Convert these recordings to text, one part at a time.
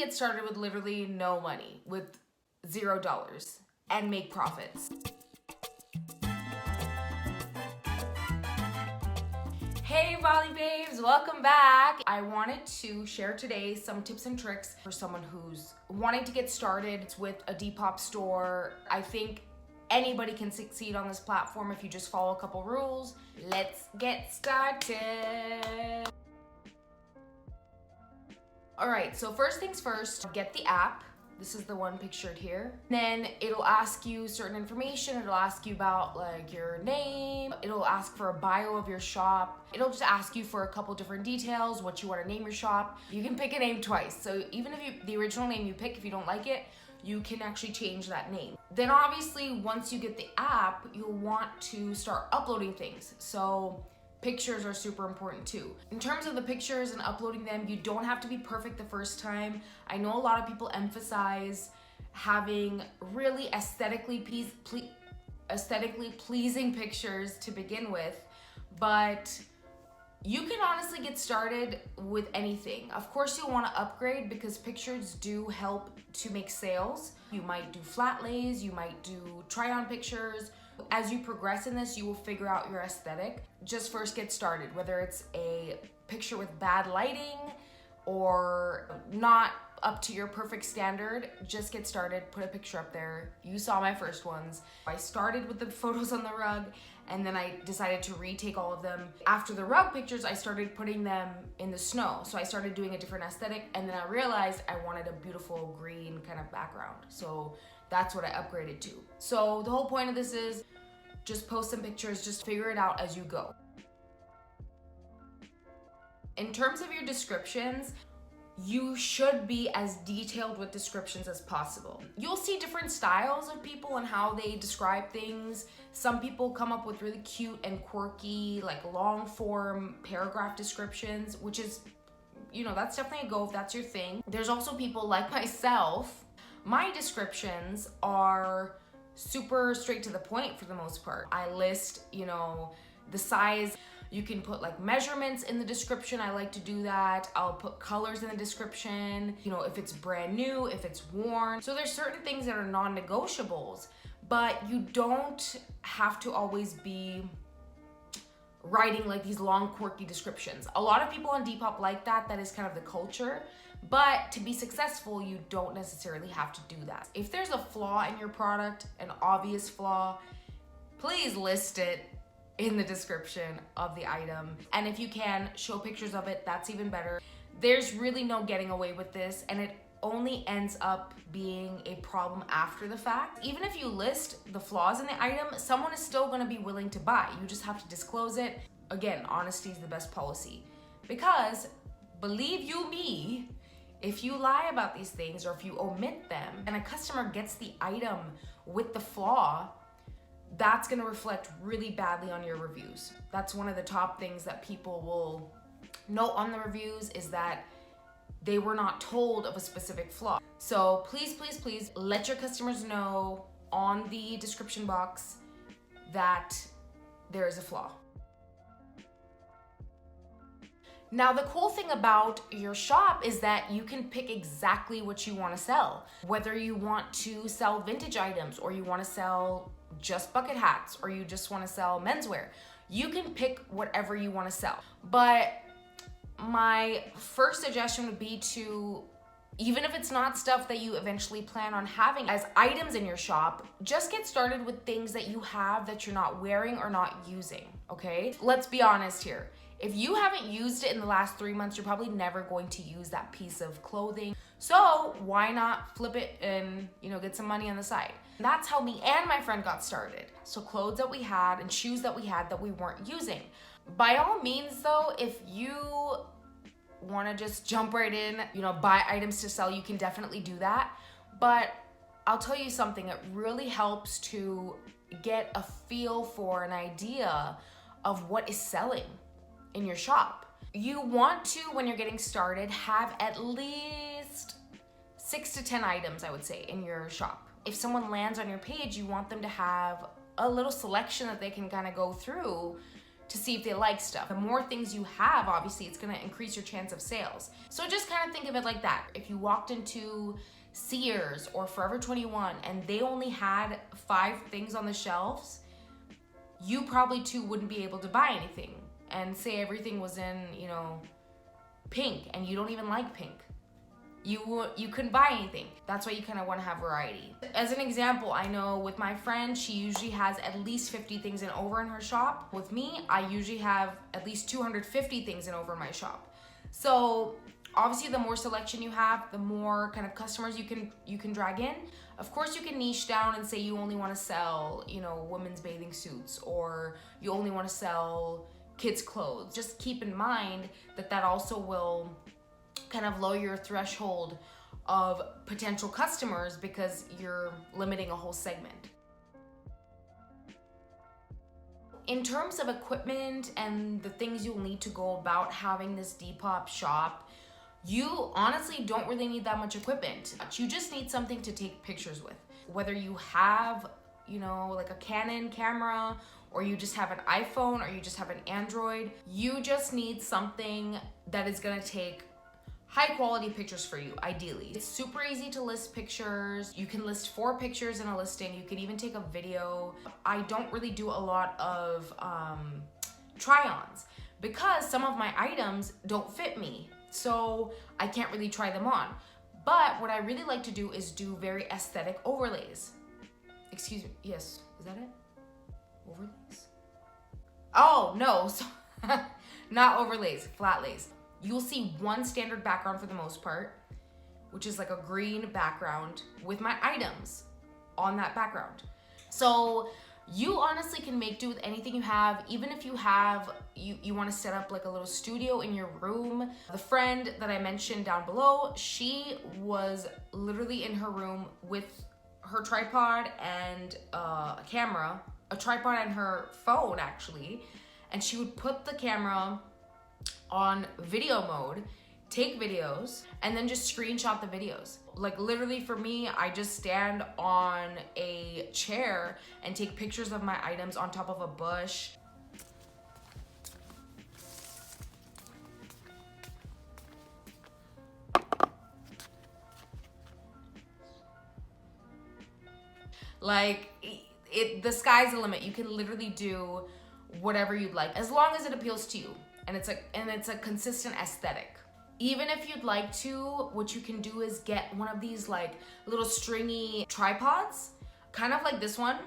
get started with literally no money, with $0, and make profits. Hey Volley Babes, welcome back. I wanted to share today some tips and tricks for someone who's wanting to get started with a Depop store. I think anybody can succeed on this platform if you just follow a couple rules. Let's get started. All right, so first things first, get the app. This is the one pictured here. Then it'll ask you certain information. It'll ask you about like your name. It'll ask for a bio of your shop. It'll just ask you for a couple different details, what you want to name your shop. You can pick a name twice. So even if the original name you pick, if you don't like it, you can actually change that name. Then obviously, once you get the app, you'll want to start uploading things. So pictures are super important too. In terms of the pictures and uploading them, you don't have to be perfect the first time. I know a lot of people emphasize having really aesthetically pleasing pictures to begin with, but you can honestly get started with anything. Of course, you'll want to upgrade because pictures do help to make sales. You might do flat lays, you might do try-on pictures. As you progress in this, you will figure out your aesthetic. Just first get started, whether it's a picture with bad lighting or not up to your perfect standard, just get started, put a picture up there. You saw my first ones. I started with the photos on the rug, and then I decided to retake all of them. After the rug pictures, I started putting them in the snow. So I started doing a different aesthetic, and then I realized I wanted a beautiful green kind of background. So that's what I upgraded to. So the whole point of this is just post some pictures, just figure it out as you go. In terms of your descriptions, you should be as detailed with descriptions as possible. You'll see different styles of people and how they describe things. Some people come up with really cute and quirky, like long form paragraph descriptions, which is, that's definitely a go if that's your thing. There's also people like myself. My descriptions are super straight to the point for the most part. I list, the size. You can put like measurements in the description. I like to do that. I'll put colors in the description, if it's brand new, if it's worn. So there's certain things that are non-negotiables, but you don't have to always be writing like these long quirky descriptions. A lot of people on Depop like that. That is kind of the culture. But to be successful, you don't necessarily have to do that. If there's a flaw in your product, an obvious flaw, please list it in the description of the item. And if you can, show pictures of it, that's even better. There's really no getting away with this, and it only ends up being a problem after the fact. Even if you list the flaws in the item, someone is still gonna be willing to buy. You just have to disclose it. Again, honesty is the best policy. Because, believe you me, if you lie about these things or if you omit them and a customer gets the item with the flaw, that's gonna reflect really badly on your reviews. That's one of the top things that people will note on the reviews, is that they were not told of a specific flaw. So please, please, please let your customers know on the description box that there is a flaw. Now, the cool thing about your shop is that you can pick exactly what you want to sell. Whether you want to sell vintage items, or you want to sell just bucket hats, or you just want to sell menswear, you can pick whatever you want to sell. But my first suggestion would be to, even if it's not stuff that you eventually plan on having as items in your shop, just get started with things that you have that you're not wearing or not using, okay? Let's be honest here. If you haven't used it in the last 3 months, you're probably never going to use that piece of clothing. So why not flip it and, get some money on the side? And that's how me and my friend got started. So clothes that we had and shoes that we had that we weren't using. By all means though, if you want to just jump right in, buy items to sell, you can definitely do that. But I'll tell you something, it really helps to get a feel for an idea of what is selling in your shop. You want to, when you're getting started, have at least 6 to 10 items, I would say, in your shop. If someone lands on your page, you want them to have a little selection that they can kind of go through to see if they like stuff. The more things you have, obviously, it's gonna increase your chance of sales. So just kind of think of it like that. If you walked into Sears or Forever 21 and they only had 5 things on the shelves, you probably too wouldn't be able to buy anything. And say everything was in, you know, pink, and you don't even like pink. You couldn't buy anything. That's why you kind of want to have variety. As an example, I know with my friend, she usually has at least 50 things and over in her shop. With me, I usually have at least 250 things and over in my shop. So obviously the more selection you have, the more kind of customers you can drag in. Of course, you can niche down and say you only want to sell, you know, women's bathing suits, or you only want to sell kids' clothes. Just keep in mind that also will kind of lower your threshold of potential customers because you're limiting a whole segment. In terms of equipment and the things you'll need to go about having this Depop shop, you honestly don't really need that much equipment. You just need something to take pictures with. Whether you have, you know, like a Canon camera, or you just have an iPhone, or you just have an Android, you just need something that is gonna take high quality pictures for you, ideally. It's super easy to list pictures. You can list 4 pictures in a listing. You can even take a video. I don't really do a lot of try-ons because some of my items don't fit me. So I can't really try them on. But what I really like to do is do very aesthetic overlays. Excuse me, yes, is that it? Overlays? Oh, no, so not overlays, flat lays. You'll see one standard background for the most part, which is like a green background with my items on that background. So you honestly can make do with anything you have, even if you have, you want to set up like a little studio in your room. The friend that I mentioned down below, she was literally in her room with her tripod and a camera, a tripod and her phone actually, and she would put the camera on video mode, take videos, and then just screenshot the videos. Like literally for me, I just stand on a chair and take pictures of my items on top of a bush. Like the sky's the limit. You can literally do whatever you'd like as long as it appeals to you. And it's a consistent aesthetic. Even if you'd like to, what you can do is get one of these like little stringy tripods, kind of like this one.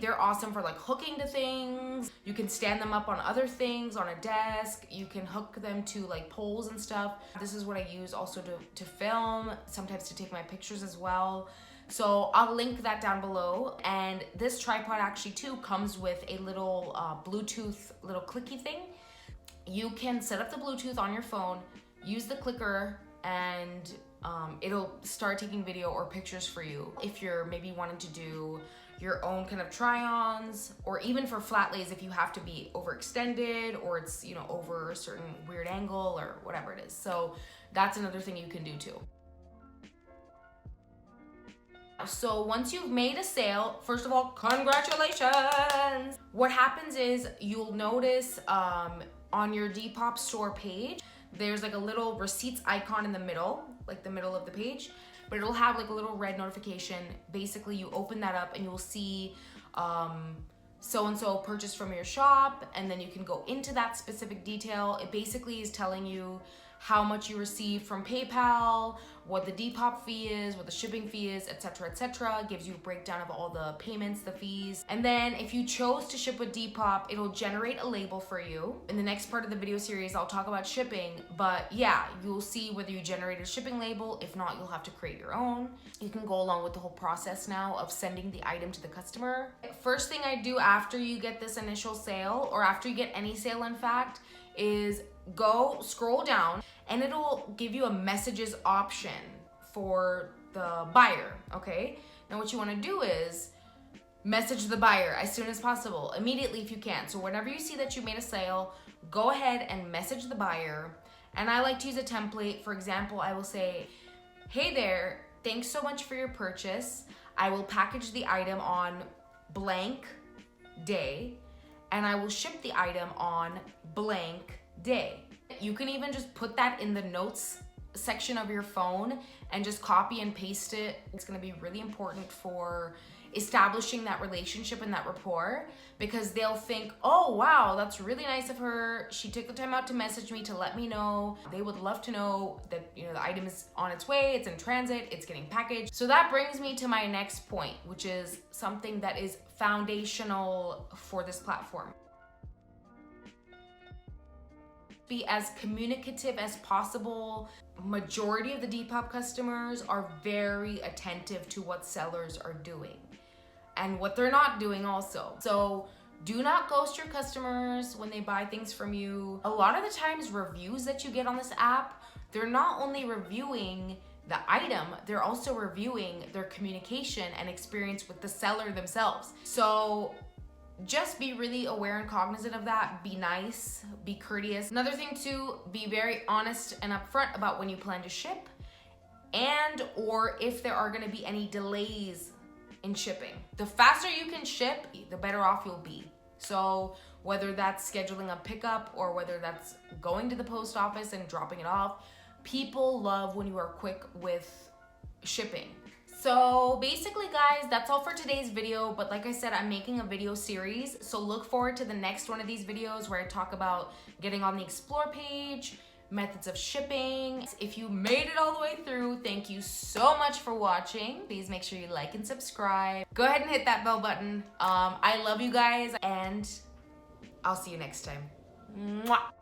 They're awesome for like hooking to things. You can stand them up on other things, on a desk. You can hook them to like poles and stuff. This is what I use also to film, sometimes to take my pictures as well. So I'll link that down below. And this tripod actually too comes with a little Bluetooth little clicky thing. You can set up the Bluetooth on your phone, use the clicker, and it'll start taking video or pictures for you. If you're maybe wanting to do your own kind of try-ons, or even for flat lays if you have to be overextended or it's, you know, over a certain weird angle or whatever it is. So that's another thing you can do too. So once you've made a sale, first of all, congratulations. What happens is you'll notice on your Depop store page, there's like a little receipts icon in the middle, like the middle of the page, but it'll have like a little red notification. Basically, you open that up and you'll see so-and-so purchased from your shop, and then you can go into that specific detail. It basically is telling you how much you received from PayPal, what the Depop fee is, what the shipping fee is, etc., etc. It gives you a breakdown of all the payments, the fees. And then if you chose to ship with Depop, it'll generate a label for you. In the next part of the video series, I'll talk about shipping, but yeah, you'll see whether you generate a shipping label. If not, you'll have to create your own. You can go along with the whole process now of sending the item to the customer. First thing I do after you get this initial sale, or after you get any sale in fact, is go scroll down and it'll give you a messages option for the buyer, okay? Now what you wanna do is message the buyer as soon as possible, immediately if you can. So whenever you see that you made a sale, go ahead and message the buyer. And I like to use a template. For example, I will say, hey there, thanks so much for your purchase. I will package the item on blank day, and I will ship the item on blank day. You can even just put that in the notes section of your phone and just copy and paste it. It's gonna be really important for establishing that relationship and that rapport, because they'll think, oh wow, that's really nice of her. She took the time out to message me to let me know. They would love to know that, you know, the item is on its way, it's in transit, it's getting packaged. So that brings me to my next point, which is something that is foundational for this platform. Be as communicative as possible. Majority of the Depop customers are very attentive to what sellers are doing and what they're not doing also. So do not ghost your customers when they buy things from you. A lot of the times reviews that you get on this app, they're not only reviewing the item, they're also reviewing their communication and experience with the seller themselves. So just be really aware and cognizant of that. Be nice, be courteous. Another thing too, be very honest and upfront about when you plan to ship, and or if there are gonna be any delays in shipping. The faster you can ship, the better off you'll be. So whether that's scheduling a pickup or whether that's going to the post office and dropping it off, people love when you are quick with shipping. So basically guys, that's all for today's video. But like I said, I'm making a video series. So look forward to the next one of these videos where I talk about getting on the explore page, methods of shipping. If you made it all the way through, thank you so much for watching. Please make sure you like and subscribe. Go ahead and hit that bell button. I love you guys, and I'll see you next time. Mwah.